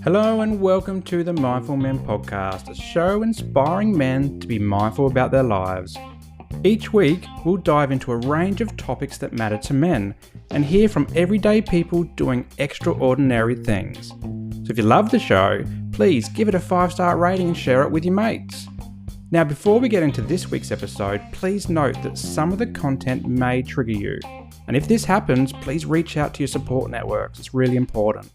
Hello and welcome to the Mindful Men podcast, a show inspiring men to be mindful about their lives. Each week, we'll dive into a range of topics that matter to men and hear from everyday people doing extraordinary things. So if you love the show, please give it a 5-star rating and share it with your mates. Now, before we get into this week's episode, please note that some of the content may trigger you. And if this happens, please reach out to your support networks. It's really important.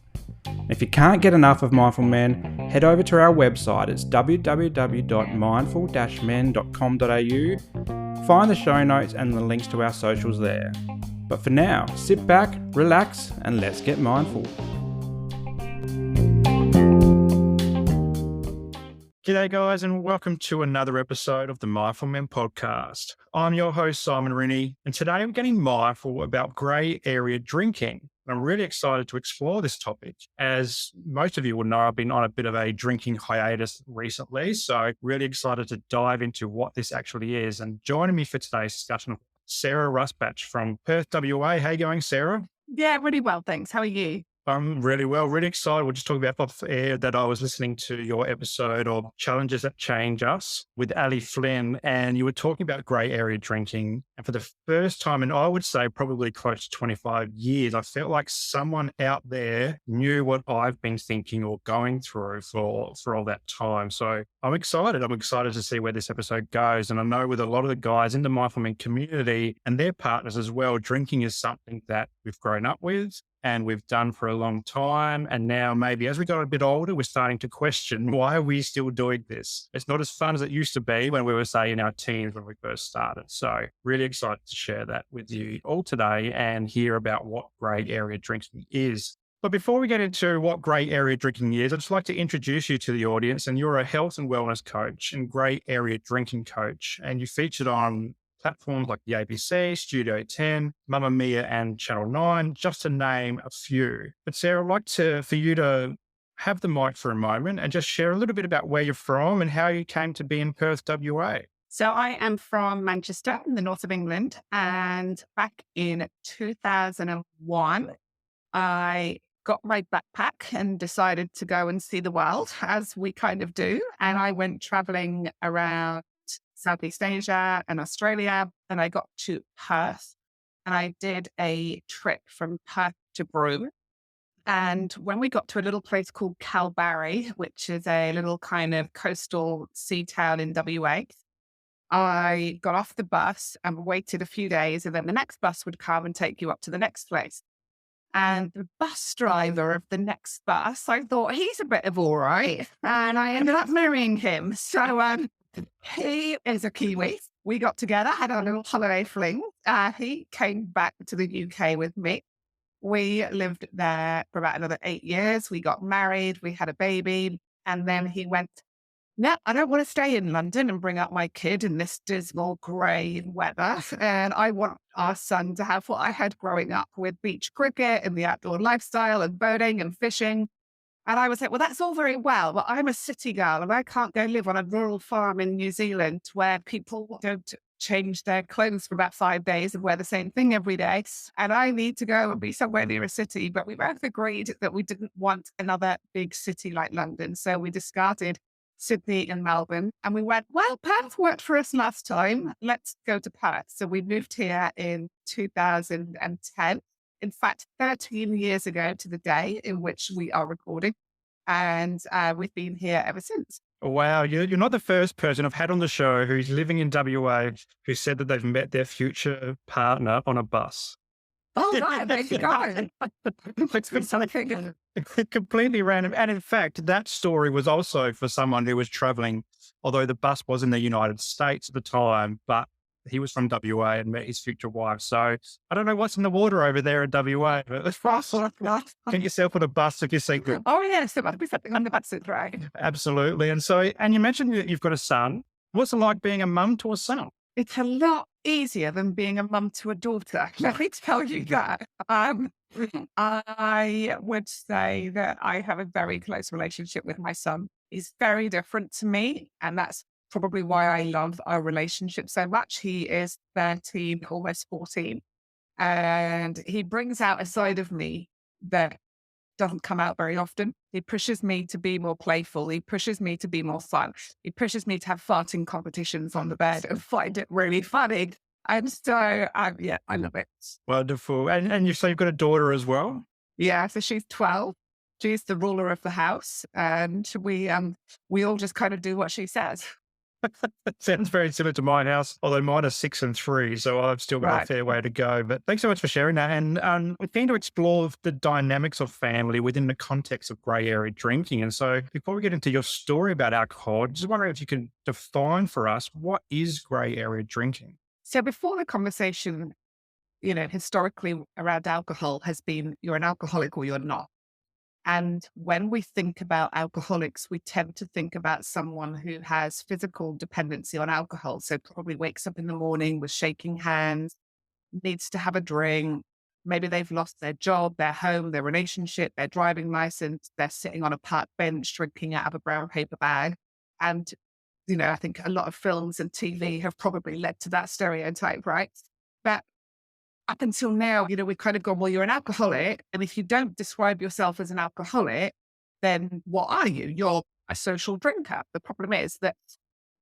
If you can't get enough of Mindful Men, head over to our website. It's www.mindful-men.com.au. Find the show notes and the links to our socials there. But for now, sit back, relax, and let's get mindful. G'day guys, and welcome to another episode of the Mindful Men podcast. I'm your host, Simon Rinnie, and today I'm getting mindful about grey area drinking. I'm really excited to explore this topic. As most of you will know, I've been on a bit of a drinking hiatus recently, so really excited to dive into what this actually is. And joining me for today's discussion, Sarah Rusbatch from Perth, WA. How you going, Sarah? Yeah, really well, thanks. How are you? I'm really well, really excited. We're just talking about off air that I was listening to your episode of Challenges That Change Us with Ali Flynn, and you were talking about grey area drinking. And for the first time, and I would say probably close to 25 years, I felt like someone out there knew what I've been thinking or going through for all that time. So I'm excited. I'm excited to see where this episode goes. And I know with a lot of the guys in the Mindful Men community and their partners as well, drinking is something that we've grown up with and we've done for a long time. And now maybe as we got a bit older, we're starting to question, why are we still doing this? It's not as fun as it used to be when we were, say, in our teens when we first started. So really excited to share that with you all today and hear about what grey area drinking is. But before we get into what grey area drinking is, I'd just like to introduce you to the audience. And you're a health and wellness coach and grey area drinking coach. And you featured on platforms like the ABC, Studio 10, Mamma Mia, and Channel 9, just to name a few. But Sarah, I'd like for you to have the mic for a moment and just share a little bit about where you're from and how you came to be in Perth, WA. So I am from Manchester in the north of England, and back in 2001, I got my backpack and decided to go and see the world, as we kind of do. And I went traveling around Southeast Asia and Australia, and I got to Perth, and I did a trip from Perth to Broome. And when we got to a little place called Kalbarri, which is a little kind of coastal sea town in WA, I got off the bus and waited a few days, and then the next bus would come and take you up to the next place. And the bus driver of the next bus, I thought, he's a bit of all right. And I ended up marrying him. So he is a Kiwi. We got together, had a little holiday fling. He came back to the UK with me. We lived there for about another 8 years. We got married. We had a baby. And then he went, no, I don't want to stay in London and bring up my kid in this dismal grey weather. And I want our son to have what I had growing up with beach cricket and the outdoor lifestyle and boating and fishing. And I was like, well, that's all very well, but I'm a city girl and I can't go live on a rural farm in New Zealand where people don't change their clothes for about 5 days and wear the same thing every day. And I need to go and be somewhere near a city. But we both agreed that we didn't want another big city like London. So we discarded Sydney and Melbourne. And we went, well, Perth worked for us last time. Let's go to Perth. So we moved here in 2010. In fact, 13 years ago to the day in which we are recording. And we've been here ever since. Wow, you're not the first person I've had on the show who's living in WA who said that they've met their future partner on a bus. Oh, right, there you go. It's completely random. And in fact, that story was also for someone who was traveling, although the bus was in the United States at the time, but he was from WA and met his future wife. So I don't know what's in the water over there in WA, but get yourself on a bus if you see good. Oh, yes, there must be something on the bus, right? Absolutely. And so, and you mentioned that you've got a son. What's it like being a mum to a son? It's a lot easier than being a mum to a daughter. Let me tell you that. I would say that I have a very close relationship with my son. He's very different to me, and that's probably why I love our relationship so much. He is 13, almost 14. And he brings out a side of me that doesn't come out very often. He pushes me to be more playful. He pushes me to be more fun. He pushes me to have farting competitions on the bed and find it really funny. And so, yeah, I love it. Wonderful. And you say you've got a daughter as well? Yeah, so she's 12. She's the ruler of the house, and we all just kind of do what she says. That sounds very similar to mine house, although mine are 6 and 3, so I've still got a Right. fair way to go. But thanks so much for sharing that. And we're keen to explore the dynamics of family within the context of grey area drinking. And so before we get into your story about alcohol, just wondering if you can define for us what is grey area drinking? So before the conversation, historically around alcohol has been you're an alcoholic or you're not. And when we think about alcoholics, we tend to think about someone who has physical dependency on alcohol. So probably wakes up in the morning with shaking hands, needs to have a drink. Maybe they've lost their job, their home, their relationship, their driving license. They're sitting on a park bench drinking out of a brown paper bag. And, I think a lot of films and TV have probably led to that stereotype, right? But up until now, we've kind of gone, well, you're an alcoholic. And if you don't describe yourself as an alcoholic, then what are you? You're a social drinker. The problem is that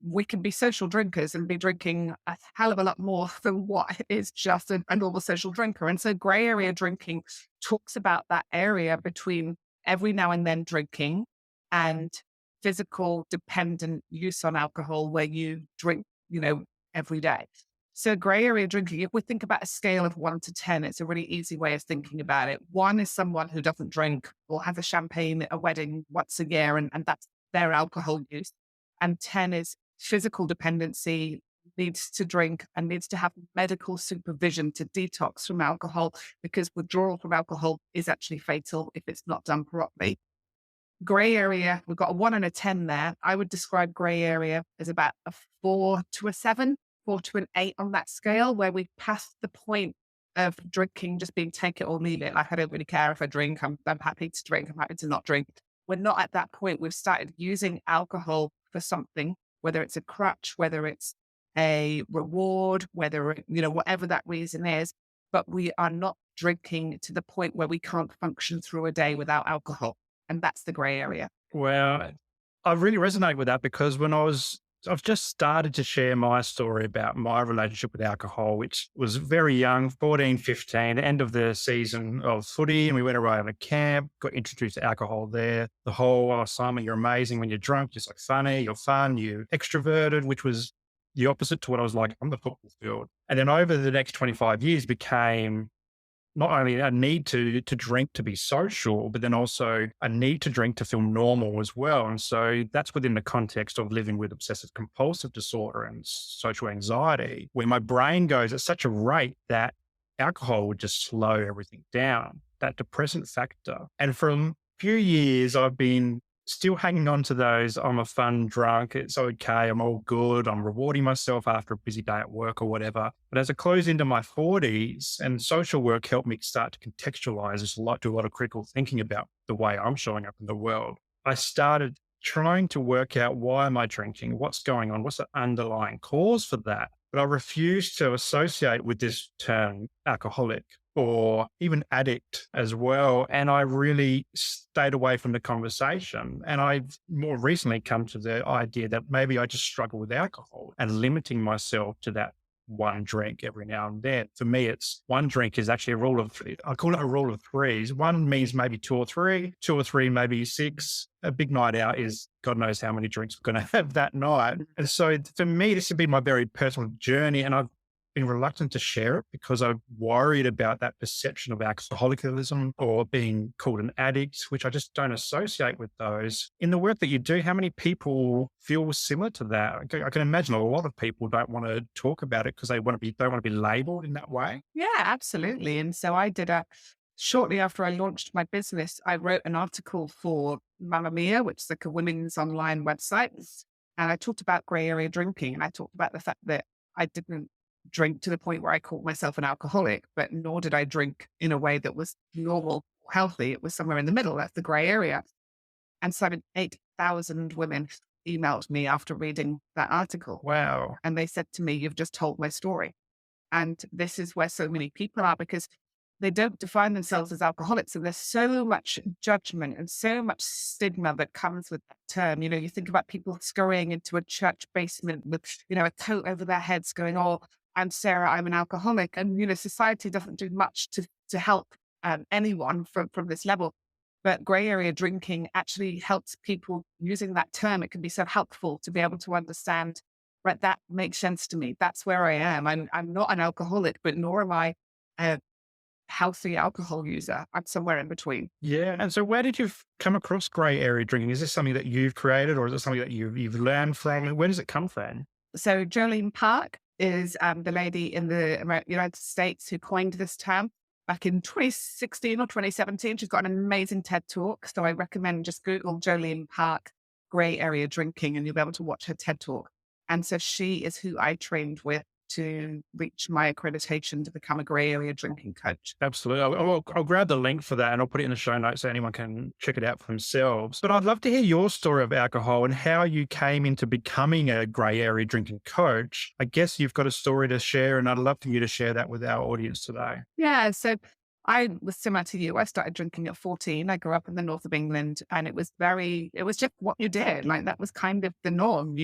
we can be social drinkers and be drinking a hell of a lot more than what is just a normal social drinker. And so gray area drinking talks about that area between every now and then drinking and physical dependent use on alcohol where you drink, every day. So gray area drinking, if we think about a scale of 1 to 10, it's a really easy way of thinking about it. 1 is someone who doesn't drink or has a champagne at a wedding once a year, and that's their alcohol use. And 10 is physical dependency, needs to drink and needs to have medical supervision to detox from alcohol because withdrawal from alcohol is actually fatal if it's not done properly. Gray area, we've got a 1 and a 10 there. I would describe gray area as about a 4 to a 7, 4 to an 8 on that scale, where we've passed the point of drinking just being take it or leave it. Like, I don't really care if I drink. I'm happy to drink. I'm happy to not drink. We're not at that point. We've started using alcohol for something, whether it's a crutch, whether it's a reward, whether, whatever that reason is, but we are not drinking to the point where we can't function through a day without alcohol. And that's the gray area. Well, I really resonate with that because I've just started to share my story about my relationship with alcohol, which was very young, 14, 15, end of the season of footy. And we went away on a camp, got introduced to alcohol there. The whole, oh, Simon, you're amazing when you're drunk. You're so funny, you're fun, you're extroverted, which was the opposite to what I was like on the football field. And then over the next 25 years became not only a need to drink to be social, but then also a need to drink to feel normal as well. And so that's within the context of living with obsessive compulsive disorder and social anxiety, where my brain goes at such a rate that alcohol would just slow everything down, that depressant factor. And for a few years, I've been still hanging on to those. I'm a fun drunk. It's okay. I'm all good. I'm rewarding myself after a busy day at work or whatever. But as I close into my 40s and social work helped me start to contextualize this a lot, do a lot of critical thinking about the way I'm showing up in the world, I started trying to work out, why am I drinking? What's going on? What's the underlying cause for that? But I refused to associate with this term alcoholic or even addict as well. And I really stayed away from the conversation. And I've more recently come to the idea that maybe I just struggle with alcohol and limiting myself to that one drink every now and then. For me, it's one drink is actually a rule of three. I call it a rule of threes. One means maybe two or three, maybe six. A big night out is God knows how many drinks we're going to have that night. And so for me, this has been my very personal journey. And I've been reluctant to share it because I'm worried about that perception of alcoholism or being called an addict, which I just don't associate with those. In the work that you do, how many people feel similar to that? I can imagine a lot of people don't want to talk about it because they don't want to be labeled in that way. Yeah, absolutely. And so shortly after I launched my business, I wrote an article for Mamma Mia, which is like a women's online website. And I talked about gray area drinking. And I talked about the fact that I didn't drink to the point where I called myself an alcoholic, but nor did I drink in a way that was normal, healthy. It was somewhere in the middle. That's the gray area. And so 8,000 women emailed me after reading that article. Wow. And they said to me, you've just told my story. And this is where so many people are, because they don't define themselves as alcoholics. And there's so much judgment and so much stigma that comes with that term. You think about people scurrying into a church basement with, a coat over their heads going, "Oh, I'm Sarah, I'm an alcoholic." And, society doesn't do much to help anyone from this level. But gray area drinking actually helps people using that term. It can be so helpful to be able to understand, right, that makes sense to me. That's where I am. I'm not an alcoholic, but nor am I a healthy alcohol user. I'm somewhere in between. Yeah. And so where did you come across gray area drinking? Is this something that you've created or is it something that you've learned from? Where does it come from? So Jolene Park is the lady in the United States who coined this term back in 2016 or 2017. She's got an amazing TED talk. So I recommend just Google Jolene Park gray area drinking and you'll be able to watch her TED talk. And so she is who I trained with to reach my accreditation to become a gray area drinking coach. Absolutely. I'll grab the link for that and I'll put it in the show notes so anyone can check it out for themselves. But I'd love to hear your story of alcohol and how you came into becoming a gray area drinking coach. I guess you've got a story to share and I'd love for you to share that with our audience today. Yeah. So I was similar to you. I started drinking at 14. I grew up in the north of England and it was just what you did. Like that was kind of the norm.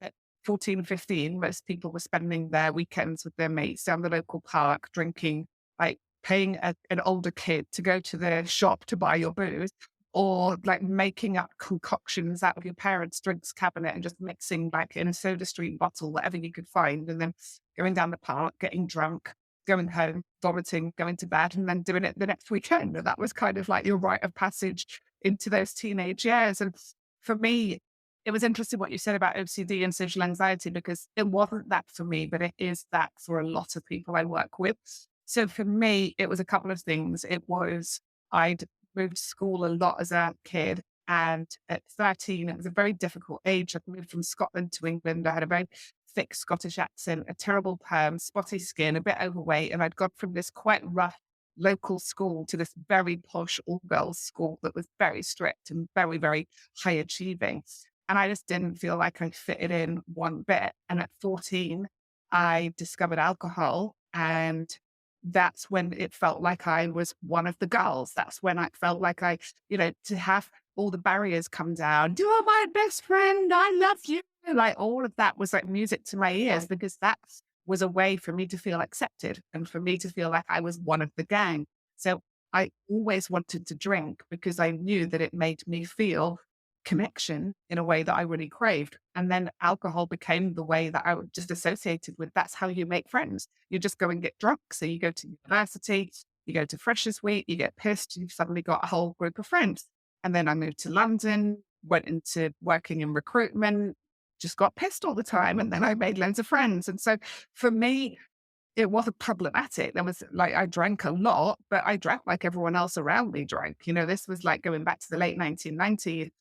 At 14, 15, most people were spending their weekends with their mates down the local park, drinking, like paying an older kid to go to the shop to buy your booze, or like making up concoctions out of your parents' drinks cabinet and just mixing like in a soda stream bottle, whatever you could find, and then going down the park, getting drunk, going home, vomiting, going to bed, and then doing it the next weekend. And that was kind of like your rite of passage into those teenage years. And for me, it was interesting what you said about OCD and social anxiety, because it wasn't that for me, but it is that for a lot of people I work with. So for me, it was a couple of things. It was, I'd moved to school a lot as a kid. And at 13, it was a very difficult age. I'd moved from Scotland to England. I had a very thick Scottish accent, a terrible perm, spotty skin, a bit overweight. And I'd gone from this quite rough local school to this very posh all-girls school that was very strict and very, very high achieving. And I just didn't feel like I fitted in one bit. And at 14, I discovered alcohol. And that's when it felt like I was one of the girls. That's when I felt like to have all the barriers come down. You're my best friend. I love you. Like all of that was like music to my ears, because that was a way for me to feel accepted and for me to feel like I was one of the gang. So I always wanted to drink because I knew that it made me feel connection in a way that I really craved. And then alcohol became the way that I was just associated with. That's how you make friends. You just go and get drunk. So you go to university, you go to Freshers Week, you get pissed, you've suddenly got a whole group of friends. And then I moved to London, went into working in recruitment, just got pissed all the time. And then I made loads of friends. And so for me, it wasn't problematic. There was like, I drank a lot, but I drank like everyone else around me drank. This was like going back to the late 1990s.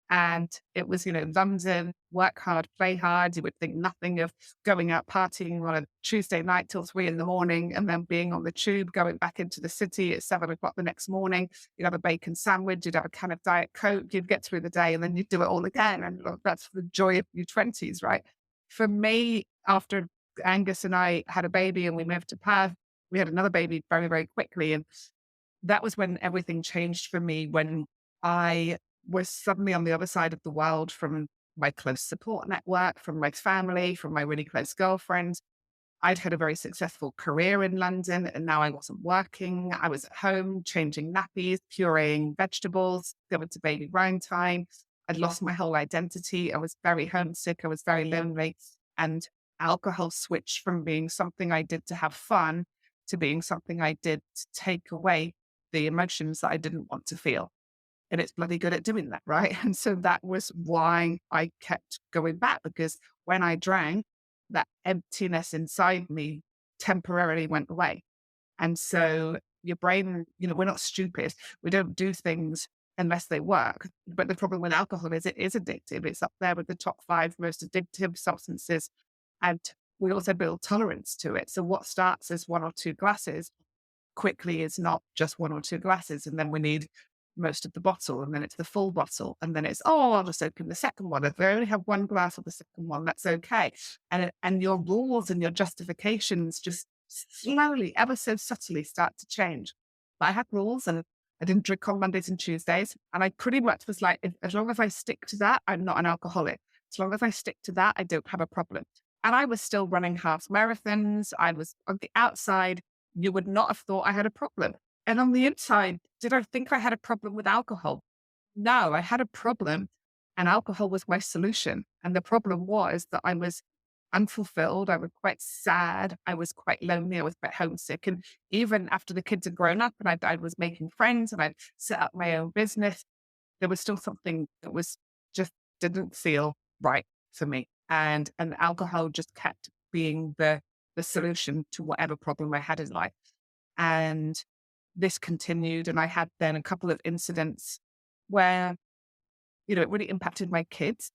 And it was, London, work hard, play hard. You would think nothing of going out partying on a Tuesday night till 3 a.m. and then being on the tube, going back into the city at 7 o'clock the next morning. You'd have a bacon sandwich, you'd have a can of Diet Coke, you'd get through the day and then you'd do it all again. And look, that's the joy of your 20s, right? For me, after Angus and I had a baby and we moved to Perth, we had another baby very, very quickly. And that was when everything changed for me, when I was suddenly on the other side of the world from my close support network, from my family, from my really close girlfriend. I'd had a very successful career in London and now I wasn't working. I was at home changing nappies, pureeing vegetables, going to baby round time. I'd lost my whole identity. I was very homesick. I was very lonely. And alcohol switched from being something I did to have fun to being something I did to take away the emotions that I didn't want to feel. And it's bloody good at doing that, right? And so that was why I kept going back, because when I drank, that emptiness inside me temporarily went away. And so your brain, we're not stupid. We don't do things unless they work. But the problem with alcohol is it is addictive. It's up there with the top 5 most addictive substances. And we also build tolerance to it. So what starts as 1 or 2 glasses quickly is not just 1 or 2 glasses. And then we need most of the bottle, and then it's the full bottle, and then it's, I'll just open the second one. If I only have 1 glass of the second one, that's okay. And your rules and your justifications just slowly, ever so subtly start to change. But I had rules and I didn't drink on Mondays and Tuesdays. And I pretty much was like, as long as I stick to that, I'm not an alcoholic. As long as I stick to that, I don't have a problem. And I was still running half marathons. I was on the outside. You would not have thought I had a problem. And on the inside, did I think I had a problem with alcohol? No, I had a problem and alcohol was my solution. And the problem was that I was unfulfilled. I was quite sad. I was quite lonely. I was quite homesick. And even after the kids had grown up and I was making friends and I'd set up my own business, there was still something that was just didn't feel right for me. And alcohol just kept being the solution to whatever problem I had in life. And this continued. And I had then a couple of incidents where, it really impacted my kids.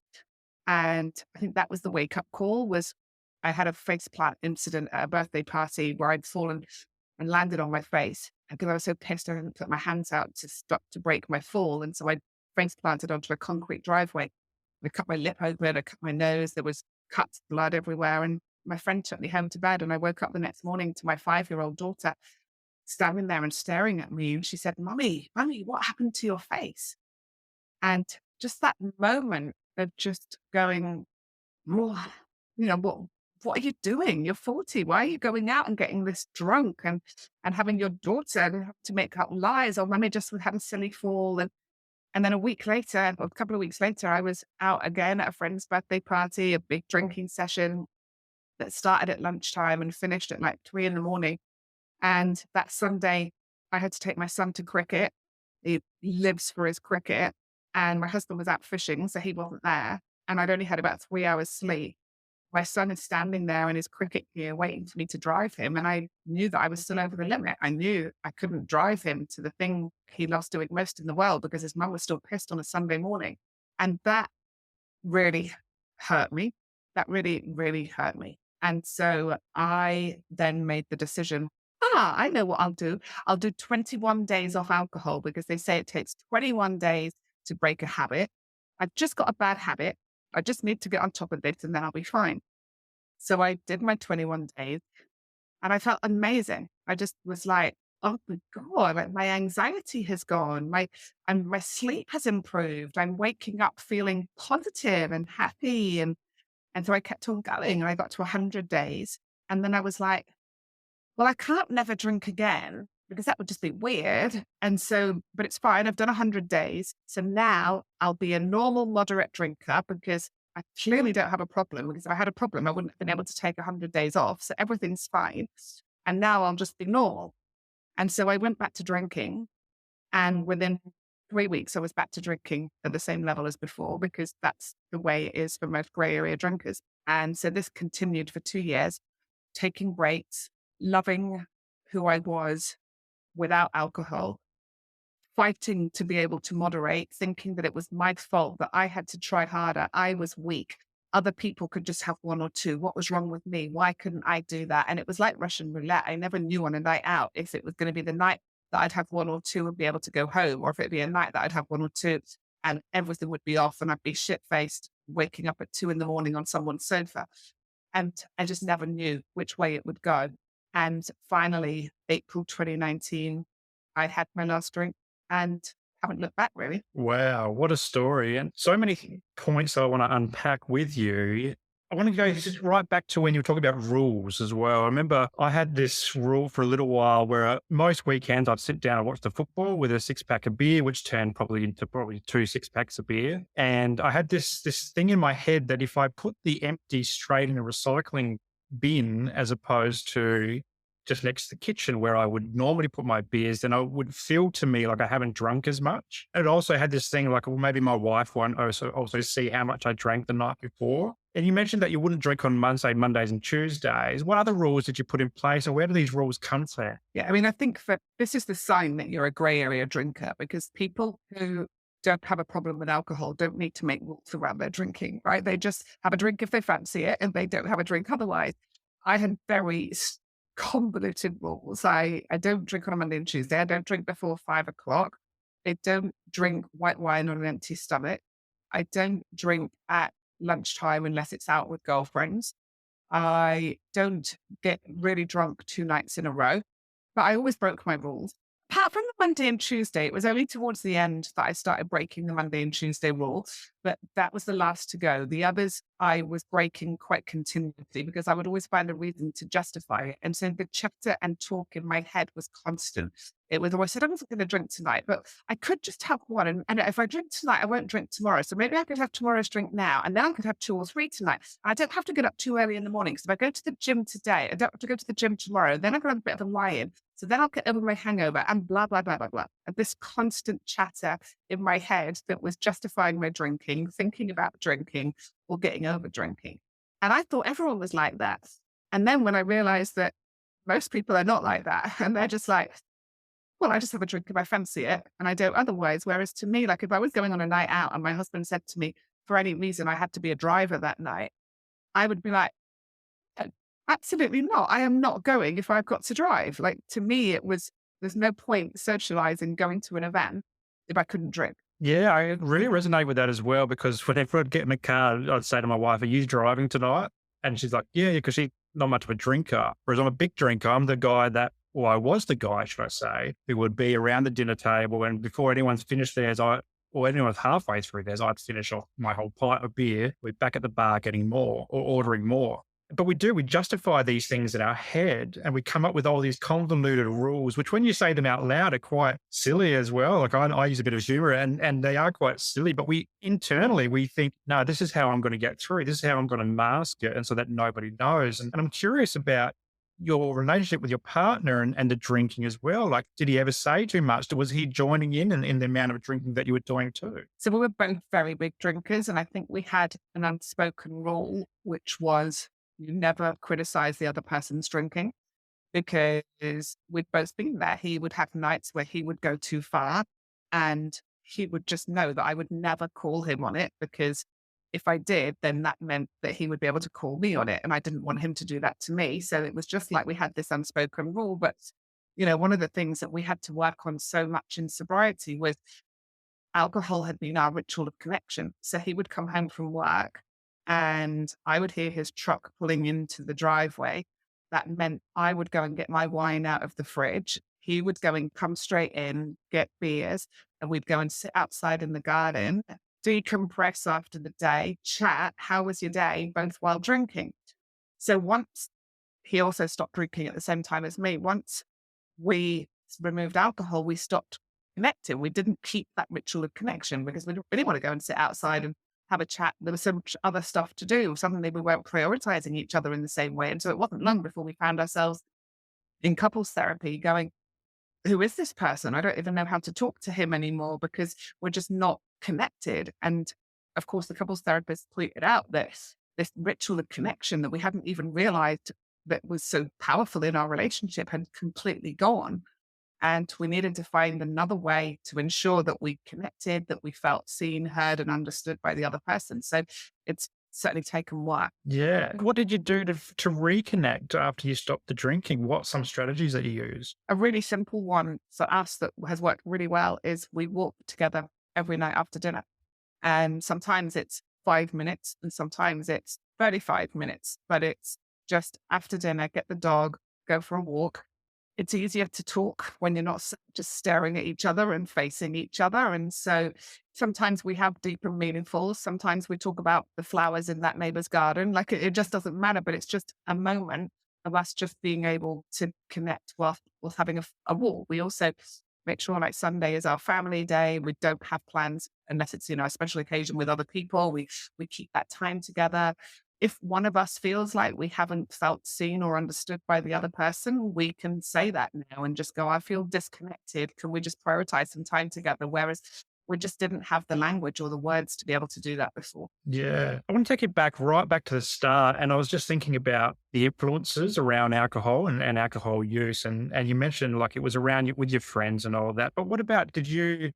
And I think that was the wake up call was I had a face plant incident at a birthday party where I'd fallen and landed on my face. And because I was so pissed, I didn't put my hands out to stop to break my fall. And so I face planted onto a concrete driveway. I cut my lip open, I cut my nose, there was cuts, blood everywhere. And my friend took me home to bed. And I woke up the next morning to my 5-year-old daughter standing there and staring at me. And she said, Mummy, what happened to your face? And just that moment of just going, "Whoa, what are you doing? You're 40. Why are you going out and getting this drunk and having your daughter have to make up lies? Or Mummy just had a silly fall." And then a week later, or a couple of weeks later, I was out again at a friend's birthday party, a big drinking session that started at lunchtime and finished at like 3 in the morning. And that Sunday, I had to take my son to cricket. He lives for his cricket. And my husband was out fishing, so he wasn't there. And I'd only had about 3 hours sleep. My son is standing there in his cricket gear waiting for me to drive him. And I knew that I was still over the limit. I knew I couldn't drive him to the thing he loves doing most in the world because his mum was still pissed on a Sunday morning. And that really hurt me. That really, really hurt me. And so I then made the decision, I know what I'll do. I'll do 21 days off alcohol because they say it takes 21 days to break a habit. I've just got a bad habit. I just need to get on top of this and then I'll be fine. So I did my 21 days and I felt amazing. I just was like, oh my God, like my anxiety has gone. My sleep has improved. I'm waking up feeling positive and happy. And so I kept on going and I got to 100 days. And then I was like, well, I can't never drink again because that would just be weird. And so, but it's fine. I've done 100 days. So now I'll be a normal, moderate drinker because I clearly don't have a problem because if I had a problem, I wouldn't have been able to take 100 days off. So everything's fine. And now I'll just be normal. And so I went back to drinking. And within 3 weeks, I was back to drinking at the same level as before because that's the way it is for most gray area drinkers. And so this continued for 2 years, taking breaks, loving who I was without alcohol, fighting to be able to moderate, thinking that it was my fault, that I had to try harder. I was weak. Other people could just have one or two. What was wrong with me? Why couldn't I do that? And it was like Russian roulette. I never knew on a night out if it was going to be the night that I'd have one or two and be able to go home, or if it'd be a night that I'd have one or two and everything would be off and I'd be shit faced, waking up at 2 in the morning on someone's sofa. And I just never knew which way it would go. And finally, April 2019, I had my last drink and haven't looked back really. Wow, what a story. And so many points I want to unpack with you. I want to go just right back to when you were talking about rules as well. I remember I had this rule for a little while where most weekends I'd sit down and watch the football with a 6-pack of beer, which turned probably into 2 6-packs of beer. And I had this thing in my head that if I put the empty straight in a recycling bin as opposed to just next to the kitchen where I would normally put my beers, then I would feel to me like I haven't drunk as much. And it also had this thing like, well, maybe my wife won't also see how much I drank the night before. And you mentioned that you wouldn't drink on Mondays and Tuesdays. What other rules did you put in place and where do these rules come from? Yeah, I mean, I think that this is the sign that you're a gray area drinker because people who don't have a problem with alcohol don't need to make rules around their drinking, right? They just have a drink if they fancy it and they don't have a drink otherwise. I had very convoluted rules. I don't drink on a Monday and Tuesday. I don't drink before 5 o'clock. I don't drink white wine on an empty stomach. I don't drink at lunchtime unless it's out with girlfriends. I don't get really drunk 2 nights in a row, but I always broke my rules. Apart from the Monday and Tuesday, it was only towards the end that I started breaking the Monday and Tuesday rule, but that was the last to go. The others I was breaking quite continuously because I would always find a reason to justify it. And so the chatter and talk in my head was constant. It was always said, I wasn't going to drink tonight, but I could just have one. And if I drink tonight, I won't drink tomorrow. So maybe I could have tomorrow's drink now. And then I could have 2 or 3 tonight. I don't have to get up too early in the morning. Because if I go to the gym today, I don't have to go to the gym tomorrow. Then I can have a bit of a lie-in. So then I'll get over my hangover and blah, blah, blah, blah, blah. And this constant chatter in my head that was justifying my drinking, thinking about drinking or getting over drinking. And I thought everyone was like that. And then when I realized that most people are not like that, and they're just like, well, I just have a drink if I fancy it and I don't otherwise. Whereas to me, like if I was going on a night out and my husband said to me, for any reason, I had to be a driver that night, I would be like, absolutely not. I am not going if I've got to drive. Like to me, it was, there's no point socializing, going to an event if I couldn't drink. Yeah, I really resonate with that as well because whenever I'd get in the car, I'd say to my wife, "Are you driving tonight?" And she's like, "Yeah," because she's not much of a drinker. Whereas I'm a big drinker. I'm the guy that, or I was the guy, should I say, who would be around the dinner table and before anyone's finished theirs, or anyone's halfway through theirs, I'd finish off my whole pint of beer. We're back at the bar getting more or ordering more. But we justify these things in our head and we come up with all these convoluted rules, which when you say them out loud are quite silly as well. Like I use a bit of humor and they are quite silly, but we internally, we think, no, this is how I'm going to get through. This is how I'm going to mask it. And so that nobody knows. And I'm curious about your relationship with your partner and the drinking as well. Like, did he ever say too much? Was he joining in the amount of drinking that you were doing too? So we were both very big drinkers. And I think we had an unspoken rule, which was you never criticize the other person's drinking because we'd both been there. He would have nights where he would go too far and he would just know that I would never call him on it because if I did, then that meant that he would be able to call me on it. And I didn't want him to do that to me. So it was just like we had this unspoken rule. But, you know, one of the things that we had to work on so much in sobriety was alcohol had been our ritual of connection. So he would come home from work and I would hear his truck pulling into the driveway. That meant I would go and get my wine out of the fridge. He would go and come straight in, get beers, and we'd go and sit outside in the garden, decompress after the day, chat. How was your day? Both while drinking. So once he also stopped drinking at the same time as me, once we removed alcohol, we stopped connecting. We didn't keep that ritual of connection because we didn't really want to go and sit outside and have a chat. There was so much other stuff to do. Suddenly we weren't prioritizing each other in the same way. And so it wasn't long before we found ourselves in couples therapy going, who is this person? I don't even know how to talk to him anymore because we're just not connected. And of course, the couples therapist pointed out that this ritual of connection that we hadn't even realized that was so powerful in our relationship had completely gone. And we needed to find another way to ensure that we connected, that we felt seen, heard, and understood by the other person. So it's certainly taken work. Yeah. What did you do to reconnect after you stopped the drinking? What some strategies that you use? A really simple one for us that has worked really well is we walk together every night after dinner. And sometimes it's 5 minutes and sometimes it's 35 minutes, but it's just after dinner, get the dog, go for a walk. It's easier to talk when you're not just staring at each other and facing each other. And so sometimes we have deep and meaningful. Sometimes we talk about the flowers in that neighbor's garden. Like it just doesn't matter, but it's just a moment of us just being able to connect whilst having a walk. We also make sure like Sunday is our family day. We don't have plans unless it's, a special occasion with other people. We keep that time together. If one of us feels like we haven't felt seen or understood by the other person, we can say that now and just go, I feel disconnected. Can we just prioritize some time together? Whereas we just didn't have the language or the words to be able to do that before. Yeah. I want to take it right back to the start. And I was just thinking about the influences around alcohol and alcohol use. And you mentioned like it was around you with your friends and all of that. But what about, did you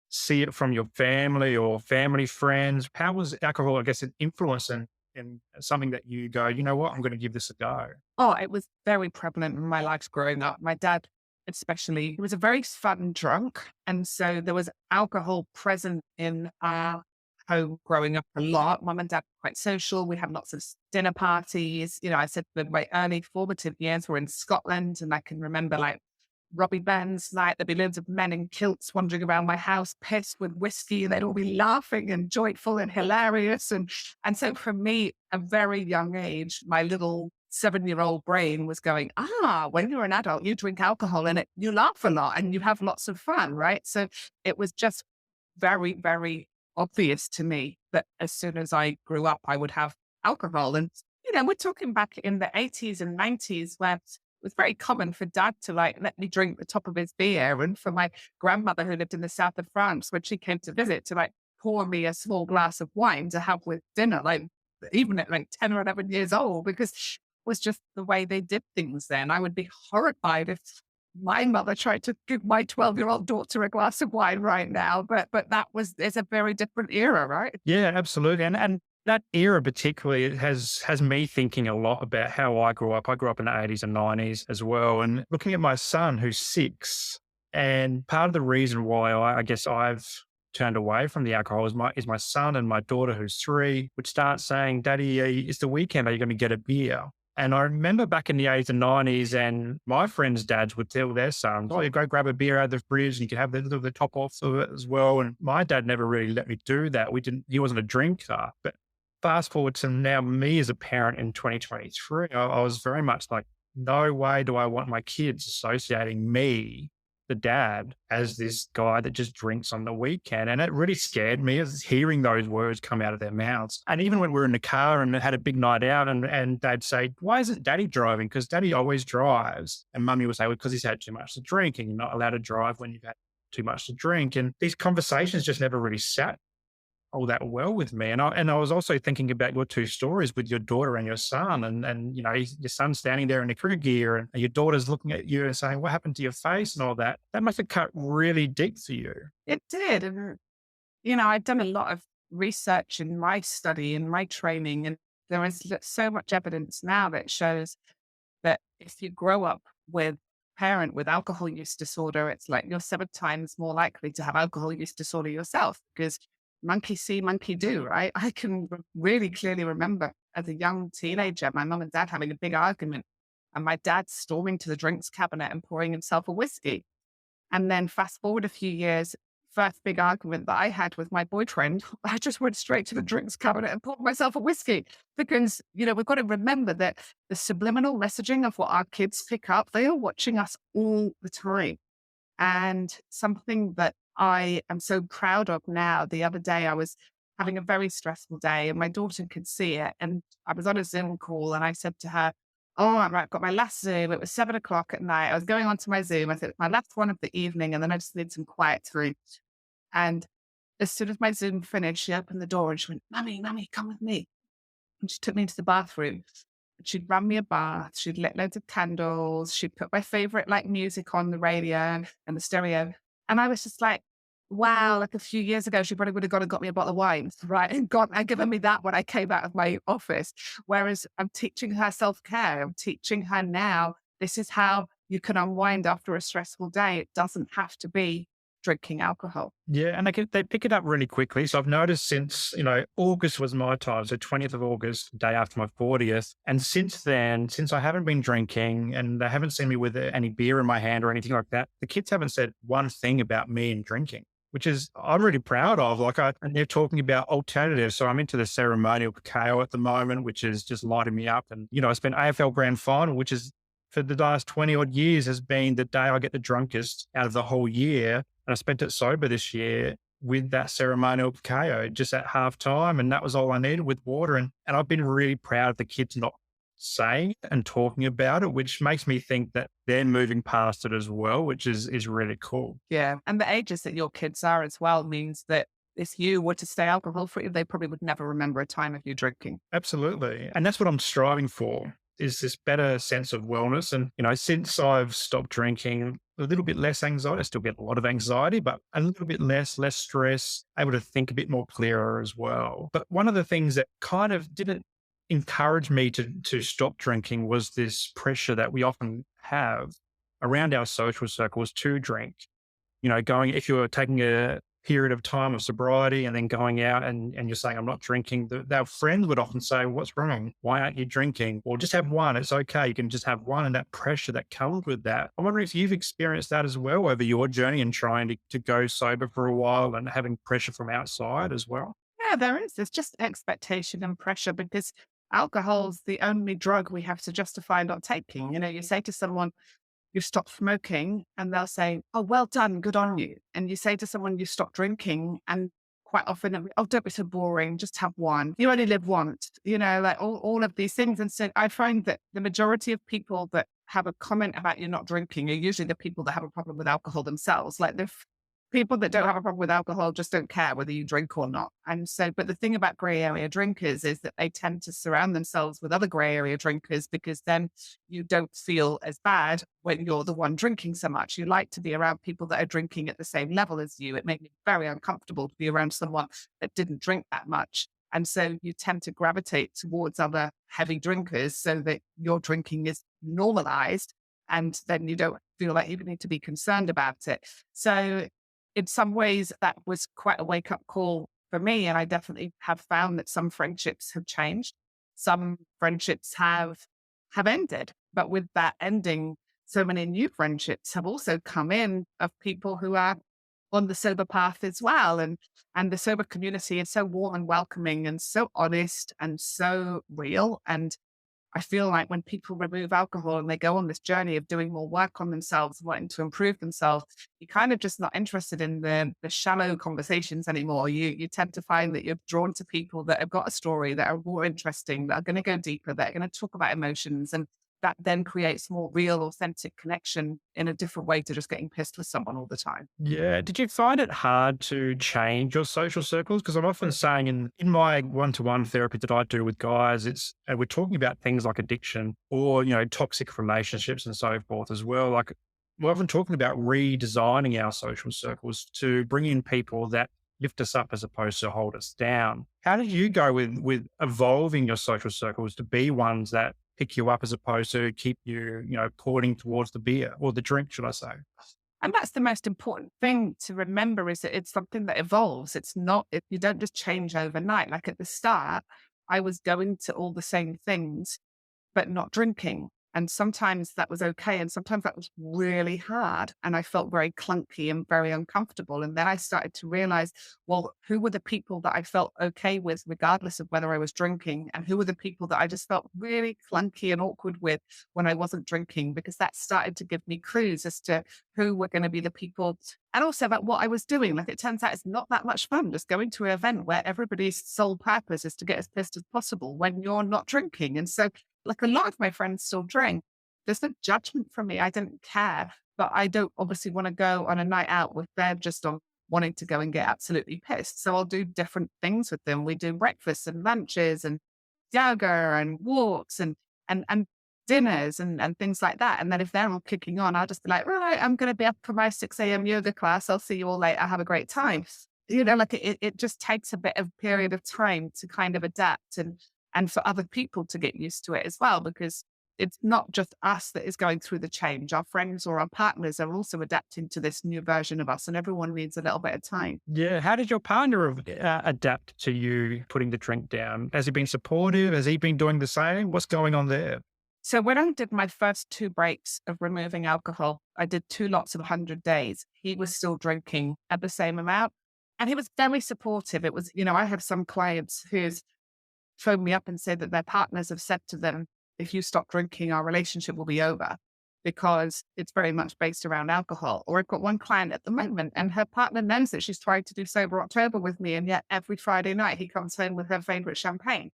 see it from your family or family friends? How was alcohol, I guess, an influence and something that you go, you know what, I'm going to give this a go? Oh, it was very prevalent in my life growing up. My dad, especially, he was a very fun drunk. And so there was alcohol present in our home growing up a lot. Mum and dad were quite social. We had lots of dinner parties. I said that my early formative years were in Scotland, and I can remember like Robbie Ben's night. There'd be loads of men in kilts wandering around my house, pissed with whiskey, and they'd all be laughing and joyful and hilarious. And so from me, a very young age, my little 7-year-old brain was going, when you're an adult, you drink alcohol and you laugh a lot and you have lots of fun, right? So it was just very, very obvious to me that as soon as I grew up, I would have alcohol. And, we're talking back in the 80s and 90s where it was very common for dad to like let me drink the top of his beer, and for my grandmother who lived in the south of France, when she came to visit, to like pour me a small glass of wine to have with dinner, like even at like 10 or 11 years old, because it was just the way they did things then. I would be horrified if my mother tried to give my 12-year-old daughter a glass of wine right now, but it's a very different era, right? Yeah, absolutely. And that era particularly has me thinking a lot about how I grew up. I grew up in the 80s and 90s as well. And looking at my son who's 6, and part of the reason why I guess I've turned away from the alcohol is my son and my daughter who's 3 would start saying, "Daddy, it's the weekend. Are you going to get a beer?" And I remember back in the 80s and 90s, and my friends' dads would tell their sons, "Oh, you go grab a beer out of the fridge and you can have the top off of it as well." And my dad never really let me do that. He wasn't a drinker. But fast forward to now, me as a parent in 2023, I was very much like, no way do I want my kids associating me, the dad, as this guy that just drinks on the weekend. And it really scared me as hearing those words come out of their mouths. And even when we were in the car and had a big night out, and they'd say, "Why isn't daddy driving? Because daddy always drives." And mummy would say, "Well, because he's had too much to drink, and you're not allowed to drive when you've had too much to drink." And these conversations just never really sat all that well with me. And I was also thinking about your 2 stories with your daughter and your son, and your son's standing there in the cricket gear, and your daughter's looking at you and saying, "What happened to your face?" and all that. That must have cut really deep for you. It did. And, I've done a lot of research in my study and my training, and there is so much evidence now that shows that if you grow up with a parent with alcohol use disorder, it's like you're 7 times more likely to have alcohol use disorder yourself, because monkey see, monkey do, right? I can really clearly remember as a young teenager, my mum and dad having a big argument, and my dad storming to the drinks cabinet and pouring himself a whiskey. And then fast forward a few years, first big argument that I had with my boyfriend, I just went straight to the drinks cabinet and poured myself a whiskey, because, we've got to remember that the subliminal messaging of what our kids pick up, they are watching us all the time. And something that I am so proud of now, the other day I was having a very stressful day and my daughter could see it. And I was on a Zoom call and I said to her, "Oh, I've got my last Zoom. It was 7 o'clock at night. I was going on to my Zoom. I said, it's my last one of the evening. And then I just need some quiet time." And as soon as my Zoom finished, she opened the door and she went, Mummy, come with me." And she took me into the bathroom. She'd run me a bath. She'd lit loads of candles. She'd put my favorite like music on the radio and the stereo. And I was just like, wow, like a few years ago, she probably would have gone and got me a bottle of wine, right? And given me that when I came out of my office. Whereas I'm teaching her self-care. I'm teaching her now, this is how you can unwind after a stressful day. It doesn't have to be drinking alcohol. Yeah, and they pick it up really quickly. So I've noticed since, August was my time, so 20th of August, day after my 40th. And since then, since I haven't been drinking and they haven't seen me with any beer in my hand or anything like that, the kids haven't said one thing about me and drinking, which is I'm really proud of. And they're talking about alternatives. So I'm into the ceremonial cacao at the moment, which is just lighting me up. And, I spent AFL Grand Final, which is for the last 20 odd years has been the day I get the drunkest out of the whole year. And I spent it sober this year with that ceremonial cacao just at halftime. And that was all I needed with water. And I've been really proud of the kids not saying it and talking about it, which makes me think that they're moving past it as well, which is really cool. Yeah. And the ages that your kids are as well means that if you were to stay alcohol free, they probably would never remember a time of you drinking. Absolutely. And that's what I'm striving for, is this better sense of wellness. And, since I've stopped drinking, a little bit less anxiety. I still get a lot of anxiety, but a little bit less stress, able to think a bit more clearer as well. But one of the things that kind of didn't encourage me to stop drinking was this pressure that we often have around our social circles to drink. If you're taking a period of time of sobriety and then going out and you're saying, I'm not drinking, their friends would often say, what's wrong? Why aren't you drinking? Or just have one. It's okay. You can just have one. And that pressure that comes with that. I'm wondering if you've experienced that as well over your journey and trying to go sober for a while and having pressure from outside as well. Yeah, there is. There's just expectation and pressure because alcohol's the only drug we have to justify not taking. You say to someone, you've stopped smoking, and they'll say, oh, well done, good on you. And you say to someone, you stopped drinking, and quite often, oh, don't be so boring, just have one. You only live once, like all of these things. And so I find that the majority of people that have a comment about you not drinking are usually the people that have a problem with alcohol themselves. Like the people that don't have a problem with alcohol just don't care whether you drink or not. And so, but the thing about gray area drinkers is that they tend to surround themselves with other gray area drinkers because then you don't feel as bad when you're the one drinking so much. You like to be around people that are drinking at the same level as you. It made me very uncomfortable to be around someone that didn't drink that much. And so you tend to gravitate towards other heavy drinkers so that your drinking is normalized and then you don't feel like you need to be concerned about it. So in some ways, that was quite a wake up call for me. And I definitely have found that some friendships have changed. Some friendships have ended. But with that ending, so many new friendships have also come in of people who are on the sober path as well. And the sober community is so warm and welcoming and so honest and so real. And I feel like when people remove alcohol and they go on this journey of doing more work on themselves, wanting to improve themselves, you're kind of just not interested in the shallow conversations anymore. You tend to find that you're drawn to people that have got a story, that are more interesting, that are going to go deeper, that are going to talk about emotions. And that then creates more real, authentic connection in a different way to just getting pissed with someone all the time. Yeah. Did you find it hard to change your social circles? Because I'm often saying in my one-to-one therapy that I do with guys, we're talking about things like addiction or, toxic relationships and so forth as well. Like we're often talking about redesigning our social circles to bring in people that lift us up as opposed to hold us down. How did you go with evolving your social circles to be ones that pick you up as opposed to keep you, pointing towards the beer or the drink, should I say? And that's the most important thing to remember is that it's something that evolves. It's not, if you don't just change overnight. Like at the start, I was going to all the same things, but not drinking. And sometimes that was okay. And sometimes that was really hard. And I felt very clunky and very uncomfortable. And then I started to realize, well, who were the people that I felt okay with, regardless of whether I was drinking? And who were the people that I just felt really clunky and awkward with when I wasn't drinking? Because that started to give me clues as to who were going to be the people. And also about what I was doing. Like it turns out it's not that much fun just going to an event where everybody's sole purpose is to get as pissed as possible when you're not drinking. And so like a lot of my friends still drink. There's no judgment from me. I don't care, but I don't obviously want to go on a night out with them just on wanting to go and get absolutely pissed. So I'll do different things with them. We do breakfasts and lunches and yoga and walks and dinners and things like that. And then if they're all kicking on, I'll just be like, right, I'm going to be up for my 6 a.m. yoga class. I'll see you all later. Have a great time. Like it just takes a bit of period of time to kind of adapt and for other people to get used to it as well, because it's not just us that is going through the change. Our friends or our partners are also adapting to this new version of us, and everyone needs a little bit of time. Yeah. How did your partner adapt to you putting the drink down? Has he been supportive? Has he been doing the same? What's going on there? So when I did my first 2 breaks of removing alcohol, I did 2 lots of 100 days. He was still drinking at the same amount, and he was very supportive. It was, I have some clients who's phone me up and say that their partners have said to them, if you stop drinking, our relationship will be over because it's very much based around alcohol. Or I've got one client at the moment and her partner knows that she's trying to do Sober October with me. And yet every Friday night he comes home with her favorite champagne.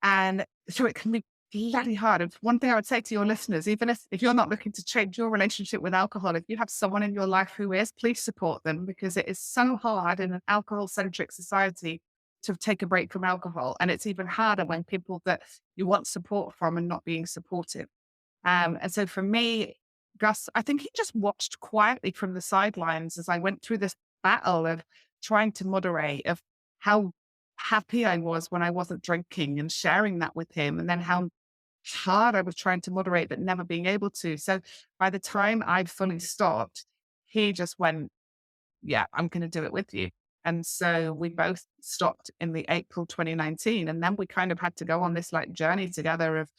And so it can be bloody hard. And one thing I would say to your listeners, even if you're not looking to change your relationship with alcohol, if you have someone in your life who is, please support them because it is so hard in an alcohol-centric society to take a break from alcohol. And it's even harder when people that you want support from are not being supportive. And so for me, Gus, I think he just watched quietly from the sidelines as I went through this battle of trying to moderate, of how happy I was when I wasn't drinking and sharing that with him. And then how hard I was trying to moderate, but never being able to. So by the time I fully stopped, he just went, yeah, I'm going to do it with you. And so we both stopped in the April 2019. And then we kind of had to go on this like journey together of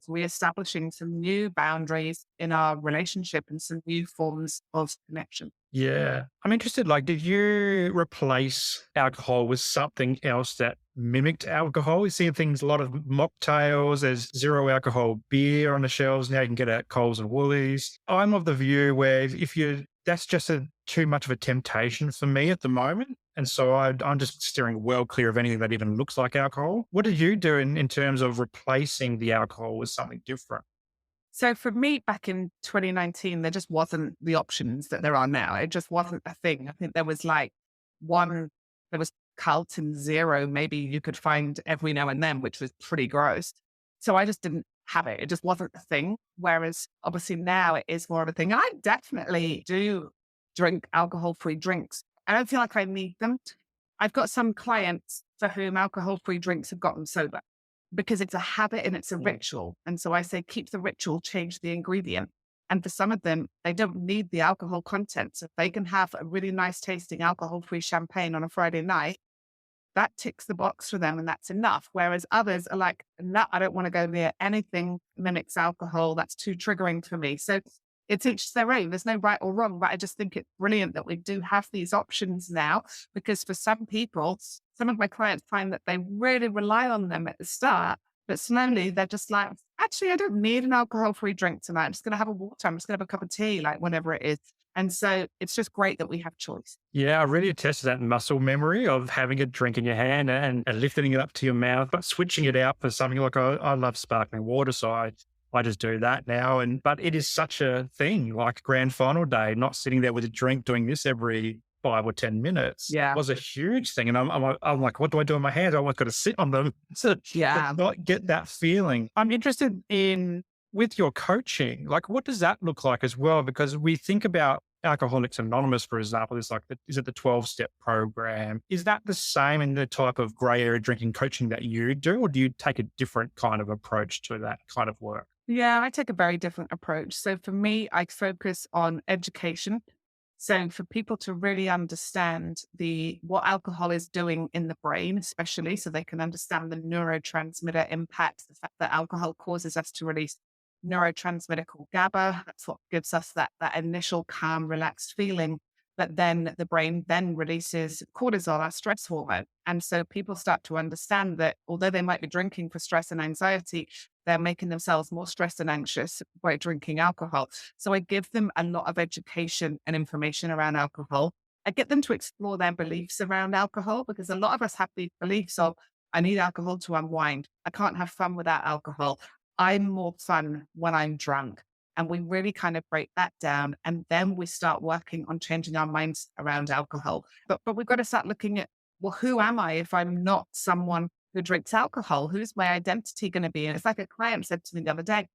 reestablishing some new boundaries in our relationship and some new forms of connection. Yeah. I'm interested, like, did you replace alcohol with something else that mimicked alcohol? You see things, a lot of mocktails, there's zero alcohol beer on the shelves now. You can get it at Coles and Woolies. I'm of the view where if you, that's just too much of a temptation for me at the moment. And so I'm just steering well clear of anything that even looks like alcohol. What did you do in terms of replacing the alcohol with something different? So for me, back in 2019, there just wasn't the options that there are now. It just wasn't a thing. I think there was like one, there was Carlton Zero, maybe you could find every now and then, which was pretty gross. So I just didn't have it. It just wasn't a thing. Whereas obviously now it is more of a thing. I definitely do drink alcohol-free drinks. I don't feel like I need them. I've got some clients for whom alcohol-free drinks have got them sober because it's a habit and it's a ritual. And so I say, keep the ritual, change the ingredient. And for some of them, they don't need the alcohol content. So if they can have a really nice tasting alcohol-free champagne on a Friday night, that ticks the box for them and that's enough. Whereas others are like, no, I don't want to go near anything mimics alcohol. That's too triggering for me. So it's each their own. There's no right or wrong, but I just think it's brilliant that we do have these options now, because for some people, some of my clients find that they really rely on them at the start, but slowly they're just like, actually, I don't need an alcohol-free drink tonight. I'm just going to have a water. I'm just going to have a cup of tea, like whatever it is. And so it's just great that we have choice. Yeah, I really attest to that muscle memory of having a drink in your hand and lifting it up to your mouth, but switching it out for something like I love sparkling water, so I just do that now. But it is such a thing, like grand final day, not sitting there with a drink doing this every 5 or 10 minutes Yeah. was a huge thing. And I'm like, what do I do in my hands? I almost got to sit on them to Yeah. not get that feeling. I'm interested in with your coaching, like what does that look like as well? Because we think about Alcoholics Anonymous, for example, is like, is it the 12-step program? Is that the same in the type of gray area drinking coaching that you do, or do you take a different kind of approach to that kind of work? Yeah, I take a very different approach. So for me, I focus on education. So for people to really understand what alcohol is doing in the brain, especially so they can understand the neurotransmitter impact, the fact that alcohol causes us to release neurotransmitter called GABA. That's what gives us that initial calm, relaxed feeling. But then the brain then releases cortisol, our stress hormone. And so people start to understand that although they might be drinking for stress and anxiety, they're making themselves more stressed and anxious by drinking alcohol. So I give them a lot of education and information around alcohol. I get them to explore their beliefs around alcohol, because a lot of us have these beliefs of, I need alcohol to unwind. I can't have fun without alcohol. I'm more fun when I'm drunk. And we really kind of break that down. And then we start working on changing our minds around alcohol. But we've got to start looking at, well, who am I if I'm not someone who drinks alcohol? Who's my identity going to be? And it's like a client said to me the other day,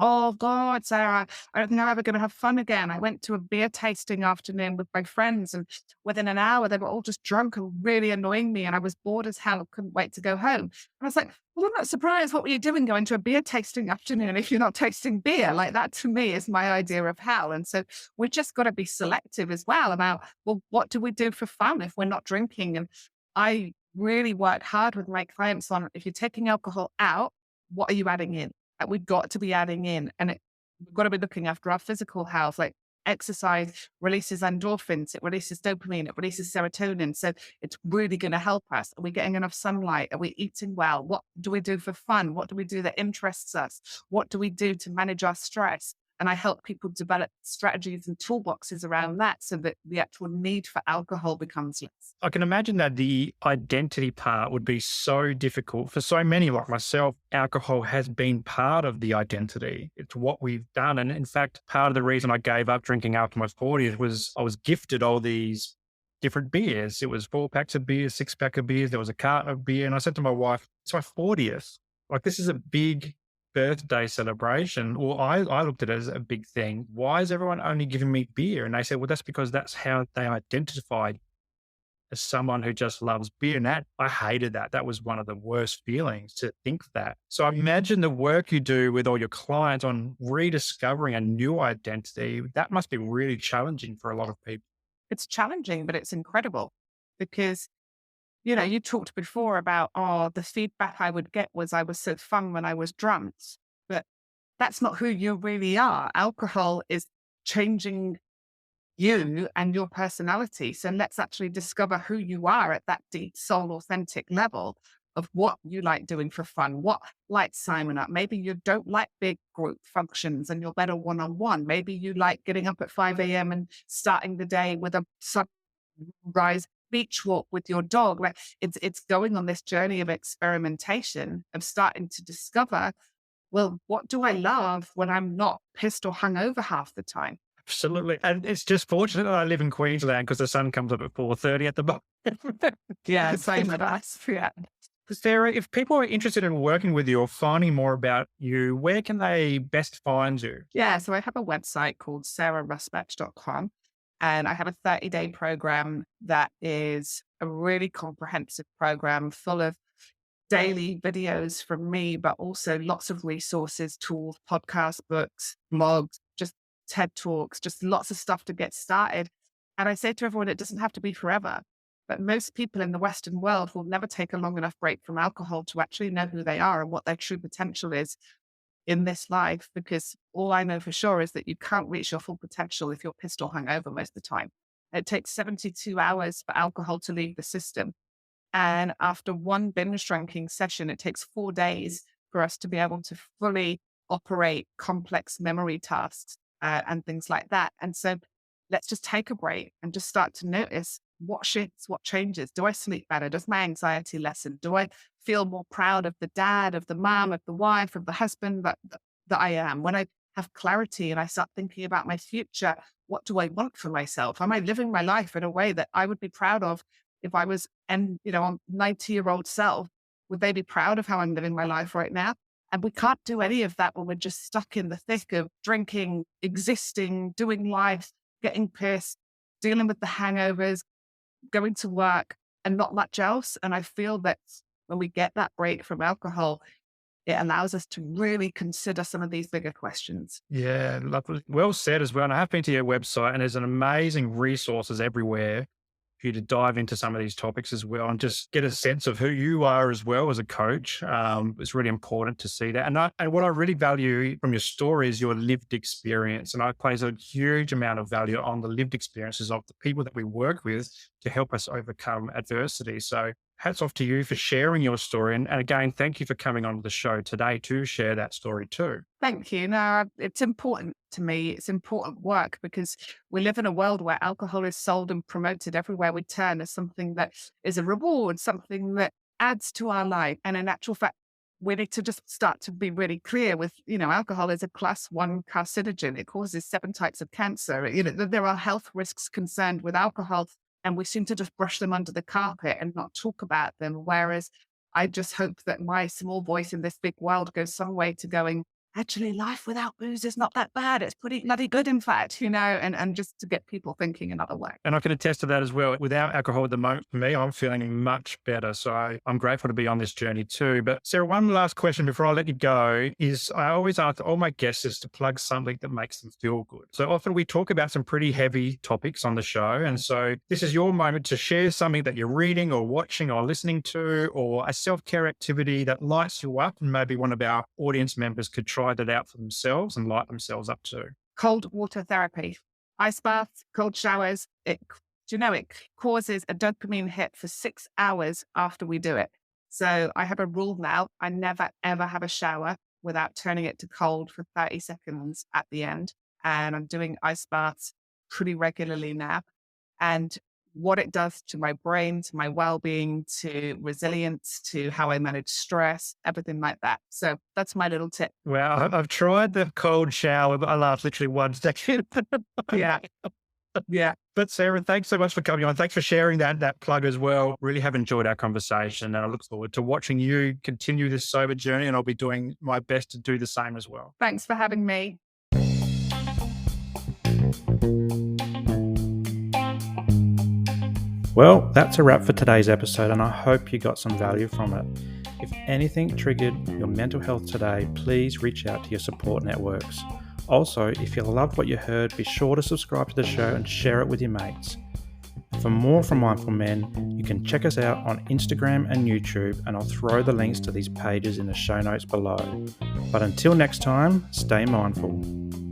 oh God, Sarah, I don't think I'm ever going to have fun again. I went to a beer tasting afternoon with my friends, and within an hour, they were all just drunk and really annoying me. And I was bored as hell. Couldn't wait to go home. And I was like, well, I'm not surprised. What were you doing going to a beer tasting afternoon if you're not tasting beer? Like that to me is my idea of hell. And so we just got to be selective as well about, well, what do we do for fun if we're not drinking? And I really work hard with my clients on, if you're taking alcohol out, what are you adding in? That we've got to be adding in. And we've got to be looking after our physical health. Like exercise releases endorphins, it releases dopamine, it releases serotonin. So it's really going to help us. Are we getting enough sunlight? Are we eating well? What do we do for fun? What do we do that interests us? What do we do to manage our stress? And I help people develop strategies and toolboxes around that so that the actual need for alcohol becomes less. I can imagine that the identity part would be so difficult for so many like myself. Alcohol has been part of the identity. It's what we've done. And in fact, part of the reason I gave up drinking after my 40s was I was gifted all these different beers. It was 4 packs of beer, 6 pack of beers. There was a carton of beer. And I said to my wife, it's my 40th. Like, this is a big birthday celebration. Or I looked at it as a big thing. Why is everyone only giving me beer? And they said, well, that's because that's how they identified as someone who just loves beer. And that, I hated that. That was one of the worst feelings to think that. So I imagine the work you do with all your clients on rediscovering a new identity, that must be really challenging for a lot of people. It's challenging, but it's incredible because, you talked before about, the feedback I would get was I was so fun when I was drunk, but that's not who you really are. Alcohol is changing you and your personality. So let's actually discover who you are at that deep soul authentic level of what you like doing for fun, what lights Simon up. Maybe you don't like big group functions and you're better one-on-one. Maybe you like getting up at 5 a.m. and starting the day with a sunrise beach walk with your dog. Like it's going on this journey of experimentation, of starting to discover, well, what do I love when I'm not pissed or hungover half the time? Absolutely. And it's just fortunate that I live in Queensland because the sun comes up at 4:30 at the moment. Yeah, same with us. Yeah. Sarah, if people are interested in working with you or finding more about you, where can they best find you? Yeah. So I have a website called rusbatch.com, and I have a 30-day program that is a really comprehensive program full of daily videos from me, but also lots of resources, tools, podcasts, books, blogs, just TED Talks, just lots of stuff to get started. And I say to everyone, it doesn't have to be forever. But most people in the Western world will never take a long enough break from alcohol to actually know who they are and what their true potential is in this life. Because all I know for sure is that you can't reach your full potential if you're pissed or hungover most of the time. It takes 72 hours for alcohol to leave the system. And after one binge drinking session, it takes 4 days for us to be able to fully operate complex memory tasks and things like that. And so let's just take a break and just start to notice what shifts, what changes. Do I sleep better? Does my anxiety lessen? Do I feel more proud of the dad, of the mom, of the wife, of the husband that I am? When I have clarity and I start thinking about my future, what do I want for myself? Am I living my life in a way that I would be proud of if I was, on 90-year-old self? Would they be proud of how I'm living my life right now? And we can't do any of that when we're just stuck in the thick of drinking, existing, doing life, getting pissed, dealing with the hangovers, going to work, and not much else. And I feel that when we get that break from alcohol, it allows us to really consider some of these bigger questions. Yeah, lovely. Well said as well. And I have been to your website and there's an amazing resources everywhere for you to dive into some of these topics as well and just get a sense of who you are as well as a coach. It's really important to see that. And what I really value from your story is your lived experience. And I place a huge amount of value on the lived experiences of the people that we work with to help us overcome adversity. So hats off to you for sharing your story. And again, thank you for coming on the show today to share that story too. Thank you. No, it's important to me. It's important work because we live in a world where alcohol is sold and promoted everywhere we turn as something that is a reward, something that adds to our life. And in actual fact, we need to just start to be really clear with, alcohol is a class 1 carcinogen. It causes 7 types of cancer. There are health risks concerned with alcohol, and we seem to just brush them under the carpet and not talk about them. Whereas I just hope that my small voice in this big world goes some way to going, actually, life without booze is not that bad. It's pretty bloody good, in fact, and just to get people thinking another way. And I can attest to that as well. Without alcohol at the moment, for me, I'm feeling much better. So I'm grateful to be on this journey too. But Sarah, one last question before I let you go is I always ask all my guests to plug something that makes them feel good. So often we talk about some pretty heavy topics on the show. And so this is your moment to share something that you're reading or watching or listening to, or a self-care activity that lights you up, and maybe one of our audience members could try that out for themselves and light themselves up too. Cold water therapy, ice baths, cold showers. It causes a dopamine hit for 6 hours after we do it. So I have a rule now. I never, ever have a shower without turning it to cold for 30 seconds at the end. And I'm doing ice baths pretty regularly now. And what it does to my brain, to my well-being, to resilience, to how I manage stress, everything like that. So that's my little tip. Well, I've tried the cold shower, but I laughed literally 1 second. Yeah. Yeah. But Sarah, thanks so much for coming on. Thanks for sharing that plug as well. Really have enjoyed our conversation, and I look forward to watching you continue this sober journey, and I'll be doing my best to do the same as well. Thanks for having me. Well, that's a wrap for today's episode, and I hope you got some value from it. If anything triggered your mental health today, please reach out to your support networks. Also, if you loved what you heard, be sure to subscribe to the show and share it with your mates. For more from Mindful Men, you can check us out on Instagram and YouTube, and I'll throw the links to these pages in the show notes below. But until next time, stay mindful.